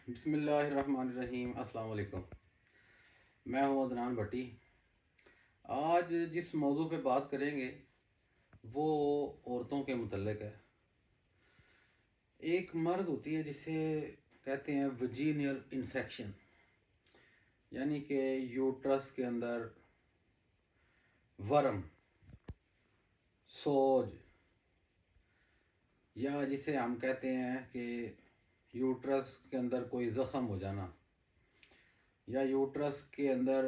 بسم اللہ الرحمن الرحیم۔ السلام علیکم، میں ہوں عدنان بھٹی۔ آج جس موضوع پہ بات کریں گے وہ عورتوں کے متعلق ہے۔ ایک مرد ہوتی ہے جسے کہتے ہیں وجینل انفیکشن، یعنی کہ یوٹرس کے اندر ورم، سوج، یا جسے ہم کہتے ہیں کہ یوٹرس کے اندر کوئی زخم ہو جانا، یا یوٹرس کے اندر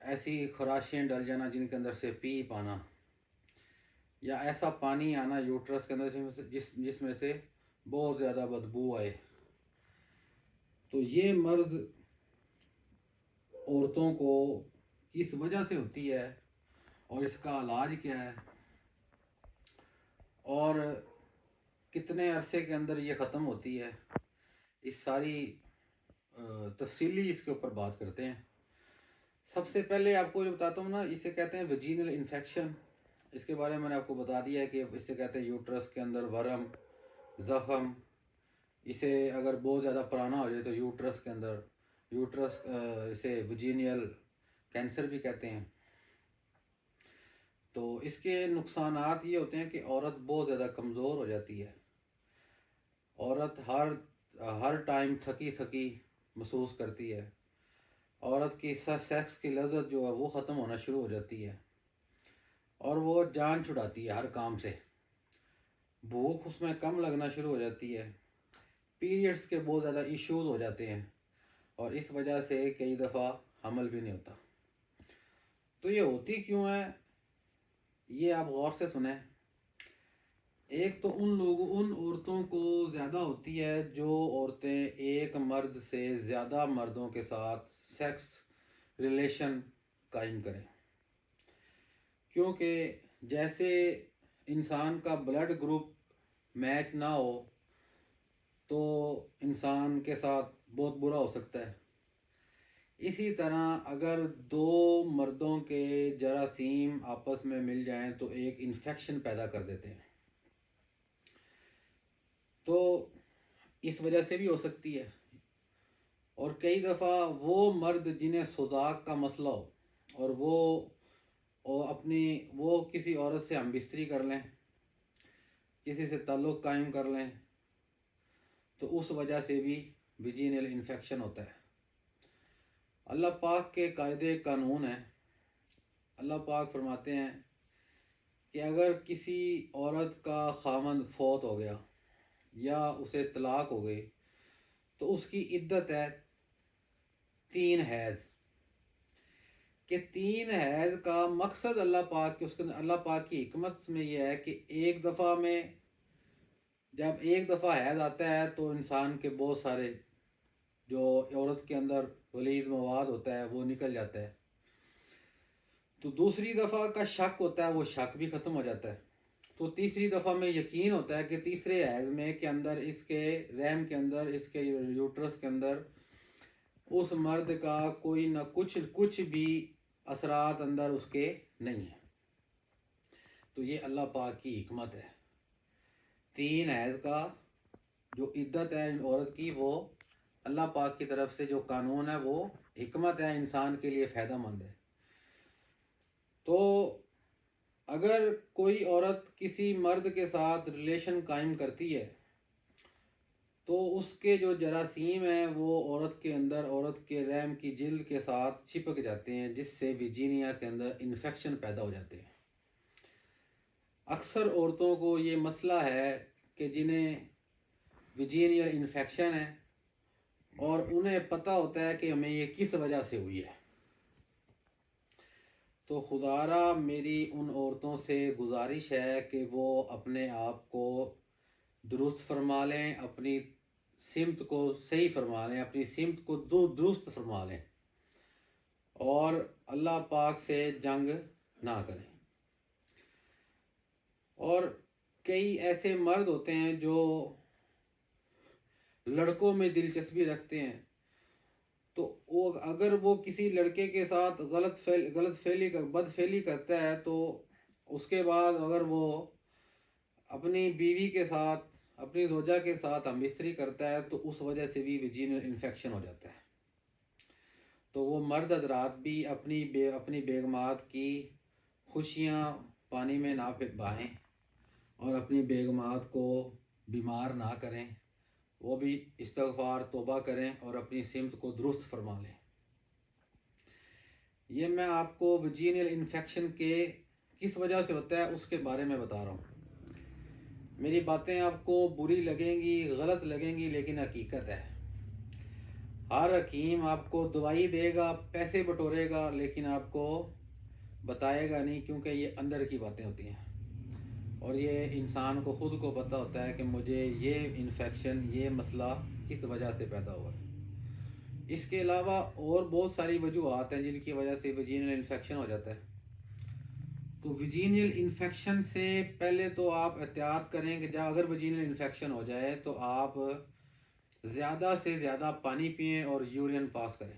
ایسی خراشیں ڈل جانا جن کے اندر سے پیپ آنا، یا ایسا پانی آنا یوٹرس کے اندر جس میں سے بہت زیادہ بدبو آئے۔ تو یہ مرض عورتوں کو کس وجہ سے ہوتی ہے اور اس کا علاج کیا ہے، اور کتنے عرصے کے اندر یہ ختم ہوتی ہے، اس ساری تفصیلی اس کے اوپر بات کرتے ہیں۔ سب سے پہلے آپ کو جو بتاتا ہوں نا، اسے کہتے ہیں وجینل انفیکشن۔ اس کے بارے میں نے آپ کو بتا دیا ہے کہ اسے کہتے ہیں یوٹرس کے اندر ورم، زخم۔ اسے اگر بہت زیادہ پرانا ہو جائے تو یوٹرس کے اندر اسے وجینیل کینسر بھی کہتے ہیں۔ تو اس کے نقصانات یہ ہوتے ہیں کہ عورت بہت زیادہ کمزور ہو جاتی ہے۔ عورت ہر ٹائم تھکی تھکی محسوس کرتی ہے۔ عورت کی سیکس کی لذت جو ہے وہ ختم ہونا شروع ہو جاتی ہے، اور وہ جان چھڑاتی ہے ہر کام سے۔ بھوک اس میں کم لگنا شروع ہو جاتی ہے۔ پیریڈز کے بہت زیادہ ایشوز ہو جاتے ہیں، اور اس وجہ سے کئی دفعہ حمل بھی نہیں ہوتا۔ تو یہ ہوتی کیوں ہے، یہ آپ غور سے سنیں۔ ایک تو ان عورتوں کو زیادہ ہوتی ہے جو عورتیں ایک مرد سے زیادہ مردوں کے ساتھ سیکس ریلیشن قائم کریں، کیونکہ جیسے انسان کا بلڈ گروپ میچ نہ ہو تو انسان کے ساتھ بہت برا ہو سکتا ہے۔ اسی طرح اگر دو مردوں کے جراثیم آپس میں مل جائیں تو ایک انفیکشن پیدا کر دیتے ہیں۔ تو اس وجہ سے بھی ہو سکتی ہے۔ اور کئی دفعہ وہ مرد جنہیں صداق کا مسئلہ ہو اور وہ کسی عورت سے ہم بستری کر لیں، کسی سے تعلق قائم کر لیں، تو اس وجہ سے بھی ویجینل انفیکشن ہوتا ہے۔ اللہ پاک کے قاعدے قانون ہیں۔ اللہ پاک فرماتے ہیں کہ اگر کسی عورت کا خامند فوت ہو گیا یا اسے طلاق ہو گئی تو اس کی عدت ہے 3 حیض۔ کہ 3 حیض کا مقصد اللہ پاک کی حکمت میں یہ ہے کہ جب ایک دفعہ حیض آتا ہے تو انسان کے بہت سارے جو عورت کے اندر غلیظ مواد ہوتا ہے وہ نکل جاتا ہے۔ تو دوسری دفعہ کا شک ہوتا ہے، وہ شک بھی ختم ہو جاتا ہے۔ تو تیسری دفعہ میں یقین ہوتا ہے کہ تیسرے حیض میں کے اندر اس کے رحم کے اندر، اس کے یوٹرس کے اندر اس مرد کا کوئی نہ کچھ بھی اثرات اندر اس کے نہیں ہیں۔ تو یہ اللہ پاک کی حکمت ہے۔ 3 حیض کا جو عدت ہے عورت کی، وہ اللہ پاک کی طرف سے جو قانون ہے وہ حکمت ہے، انسان کے لیے فائدہ مند ہے۔ تو اگر کوئی عورت کسی مرد کے ساتھ ریلیشن قائم کرتی ہے تو اس کے جو جراثیم ہیں وہ عورت کے اندر، عورت کے رحم کی جلد کے ساتھ چپک جاتے ہیں، جس سے ویجینیا کے اندر انفیکشن پیدا ہو جاتے ہیں۔ اکثر عورتوں کو یہ مسئلہ ہے کہ جنہیں ویجینیل انفیکشن ہے اور انہیں پتہ ہوتا ہے کہ ہمیں یہ کس وجہ سے ہوئی ہے، تو خدا را میری ان عورتوں سے گزارش ہے کہ وہ اپنے آپ کو درست فرما لیں، اپنی سمت کو صحیح فرما لیں، اپنی سمت کو درست فرما لیں، اور اللہ پاک سے جنگ نہ کریں۔ اور کئی ایسے مرد ہوتے ہیں جو لڑکوں میں دلچسپی رکھتے ہیں، تو اگر وہ کسی لڑکے کے ساتھ بدفعلی کرتا ہے تو اس کے بعد اگر وہ اپنی بیوی کے ساتھ اپنی زوجہ کے ساتھ ہم بستری کرتا ہے تو اس وجہ سے بھی ویجینل انفیکشن ہو جاتا ہے. تو وہ مرد حضرات بھی اپنی بیگمات کی خوشیاں پانی میں نہ بہائیں اور اپنی بیگمات کو بیمار نہ کریں. وہ بھی استغفار توبہ کریں اور اپنی سمت کو درست فرما لیں. یہ میں آپ کو ویجینل انفیکشن کے کس وجہ سے ہوتا ہے اس کے بارے میں بتا رہا ہوں. میری باتیں آپ کو بری لگیں گی، غلط لگیں گی، لیکن حقیقت ہے. ہر حکیم آپ کو دوائی دے گا، پیسے بٹورے گا، لیکن آپ کو بتائے گا نہیں، کیونکہ یہ اندر کی باتیں ہوتی ہیں اور یہ انسان کو خود کو پتہ ہوتا ہے کہ مجھے یہ انفیکشن، یہ مسئلہ کس وجہ سے پیدا ہوا ہے. اس کے علاوہ اور بہت ساری وجوہات ہیں جن کی وجہ سے ویجینل انفیکشن ہو جاتا ہے. تو ویجینل انفیکشن سے پہلے تو آپ احتیاط کریں کہ جب اگر ویجینل انفیکشن ہو جائے تو آپ زیادہ سے زیادہ پانی پئیں اور یورین پاس کریں،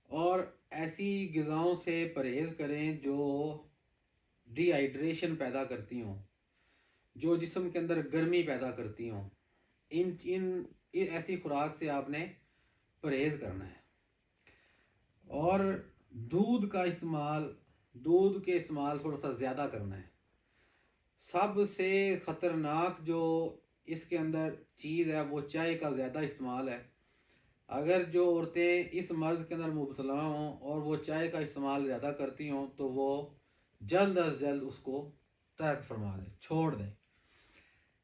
اور ایسی غذاؤں سے پرہیز کریں جو ڈی ہائیڈریشن پیدا کرتی ہوں، جو جسم کے اندر گرمی پیدا کرتی ہوں. ان ایسی خوراک سے آپ نے پرہیز کرنا ہے. اور دودھ کے استعمال تھوڑا سا زیادہ کرنا ہے. سب سے خطرناک جو اس کے اندر چیز ہے وہ چائے کا زیادہ استعمال ہے. اگر جو عورتیں اس مرض کے اندر مبتلا ہوں اور وہ چائے کا استعمال زیادہ کرتی ہوں تو وہ جلد از جلد اس کو ترک فرما دیں، چھوڑ دیں.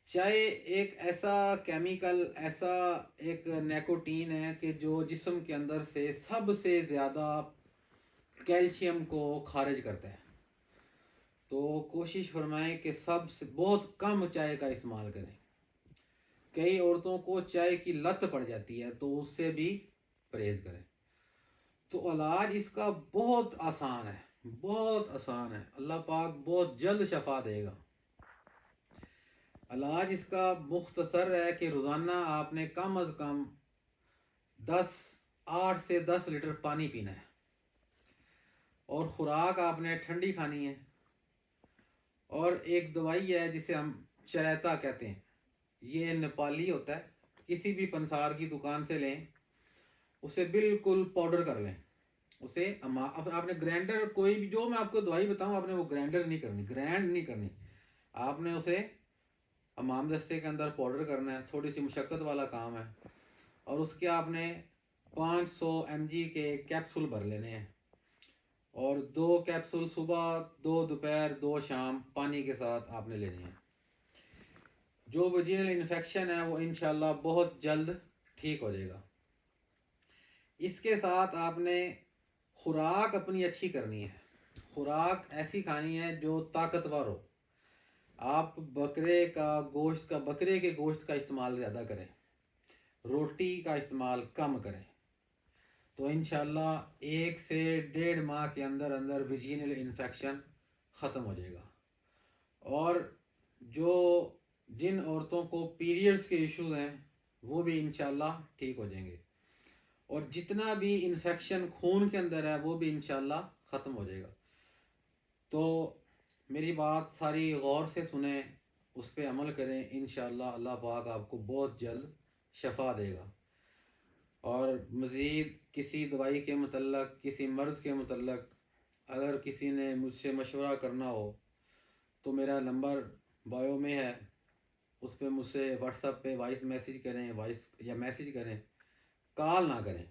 چائے ایک ایسا کیمیکل، ایسا ایک نیکوٹین ہے کہ جو جسم کے اندر سے سب سے زیادہ کیلشیم کو خارج کرتا ہے. تو کوشش فرمائیں کہ سب سے بہت کم چائے کا استعمال کریں. کئی عورتوں کو چائے کی لت پڑ جاتی ہے تو اس سے بھی پرہیز کریں. تو علاج اس کا بہت آسان ہے، بہت آسان ہے. اللہ پاک بہت جلد شفا دے گا. علاج اس کا مختصر ہے کہ روزانہ آپ نے کم از کم 8 سے 10 لیٹر پانی پینا ہے، اور خوراک آپ نے ٹھنڈی کھانی ہے. اور ایک دوائی ہے جسے ہم چریتا کہتے ہیں، یہ نیپالی ہوتا ہے. کسی بھی پنسار کی دکان سے لیں، اسے بالکل پاؤڈر کر لیں. اسے آپ نے گرینڈر، کوئی بھی جو میں آپ کو دوائی بتاؤں آپ نے وہ گرینڈ نہیں کرنی. آپ نے اسے حمام دستے کے اندر پاؤڈر کرنا ہے. تھوڑی سی مشقت والا کام ہے. اور اس کے آپ نے 500 mg کے کیپسول بھر لینے ہیں، اور 2 کیپسول صبح، 2 دوپہر، 2 شام پانی کے ساتھ آپ نے لینے ہیں. جو ویجینل انفیکشن ہے وہ انشاءاللہ بہت جلد ٹھیک ہو جائے گا. اس کے ساتھ آپ نے خوراک اپنی اچھی کرنی ہے. خوراک ایسی کھانی ہے جو طاقتور ہو. آپ بکرے کے گوشت کا استعمال زیادہ کریں، روٹی کا استعمال کم کریں. تو انشاءاللہ 1 سے 1.5 ماہ کے اندر ویجینل انفیکشن ختم ہو جائے گا. اور جن عورتوں کو پیریڈز کے ایشوز ہیں وہ بھی انشاءاللہ ٹھیک ہو جائیں گے. اور جتنا بھی انفیکشن خون کے اندر ہے وہ بھی انشاءاللہ ختم ہو جائے گا. تو میری بات ساری غور سے سنیں، اس پہ عمل کریں. انشاءاللہ اللہ پاک آپ کو بہت جلد شفا دے گا. اور مزید کسی دوائی کے متعلق، کسی مرض کے متعلق اگر کسی نے مجھ سے مشورہ کرنا ہو تو میرا نمبر بایو میں ہے، اس پہ مجھ سے واٹس ایپ پہ وائس میسیج کریں، کال نہ کریں.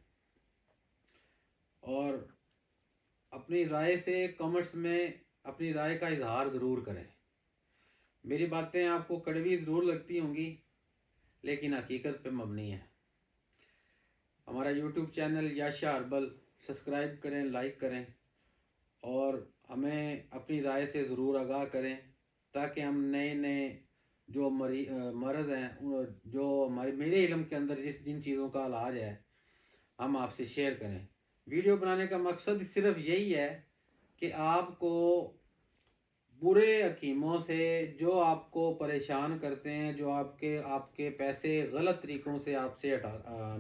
اور اپنی رائے سے کمنٹس میں اپنی رائے کا اظہار ضرور کریں. میری باتیں آپ کو کڑوی ضرور لگتی ہوں گی لیکن حقیقت پہ مبنی ہے. ہمارا یوٹیوب چینل یاشا ہربل سبسکرائب کریں، لائک کریں، اور ہمیں اپنی رائے سے ضرور آگاہ کریں تاکہ ہم نئے جو مرض ہیں، جو میرے علم کے اندر جن چیزوں کا علاج ہے، ہم آپ سے شیئر کریں. ویڈیو بنانے کا مقصد صرف یہی ہے کہ آپ کو برے حکیموں سے جو آپ کو پریشان کرتے ہیں، جو آپ کے پیسے غلط طریقوں سے آپ سے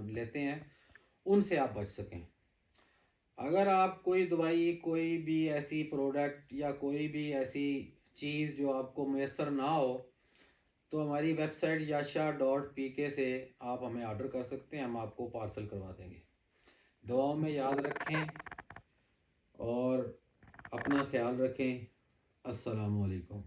لیتے ہیں، ان سے آپ بچ سکیں. اگر آپ کوئی دوائی، کوئی بھی ایسی پروڈکٹ یا کوئی بھی ایسی چیز جو آپ کو میسر نہ ہو تو ہماری ویب سائٹ yasha.pk سے آپ ہمیں آرڈر کر سکتے ہیں، ہم آپ کو پارسل کروا دیں گے۔ دعاؤں میں یاد رکھیں اور اپنا خیال رکھیں۔ السلام علیکم۔